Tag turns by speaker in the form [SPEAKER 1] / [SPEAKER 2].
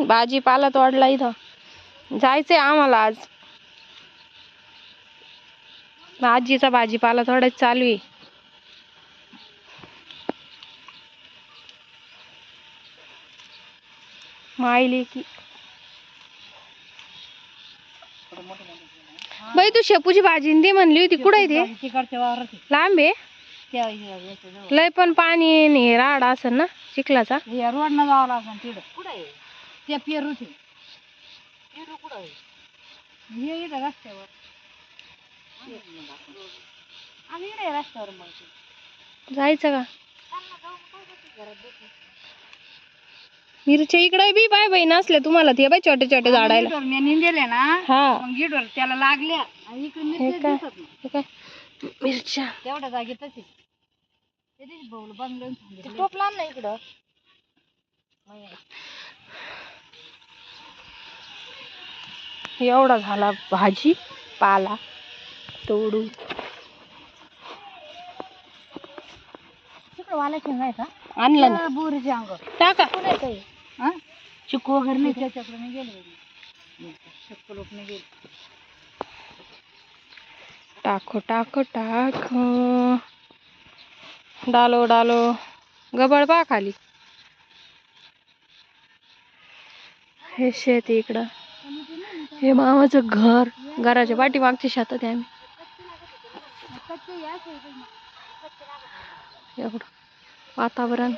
[SPEAKER 1] भाजीपाला तोडला इथं. जायचंय आम्हाला आज. आजीचा भाजीपाला तोडायचा चालू आहे. मायली की बाई तू शेपूची भाजी दे म्हणली होती. कुठे ते लांब आहे लय पण पाणी नाही राड असेल ना चिखलाचा.
[SPEAKER 2] रोड न जावं लागेल तिकडं. कुठे ते पेरू कुठं हे इथं रस्त्यावर आम्ही इकडे रस्त्यावर मग
[SPEAKER 1] जायचं का मिरच्या इकडे बी बाय बाई नसले तुम्हाला ते बाय छोटे छोटे झाडायला
[SPEAKER 2] मी निंदेले ना.
[SPEAKER 1] हा
[SPEAKER 2] मग गिडवर त्याला लागल्या आणि इकडे मिरच्या दिसत नाही.
[SPEAKER 1] काय मिरच्या
[SPEAKER 2] तेवढ्या जागेतच टोप लांब नाही इकडं.
[SPEAKER 1] एवढा झाला भाजी पाला तोडून.
[SPEAKER 2] तिकडं वाला शेंगा आहे का
[SPEAKER 1] आणलं ना
[SPEAKER 2] बोरीचे अंग
[SPEAKER 1] टाका.
[SPEAKER 2] चिकू वगैरे नाही त्याच्याकडे नाही गेले. शक्य लोक नाही गेले.
[SPEAKER 1] टाको टाको टाको डालो डालो गबळ पा खाली. हे शेत इकडं. हे मामाचं घर. घराच्या पाठीमागच्या शेतात आहे आम्ही. एवढं वातावरण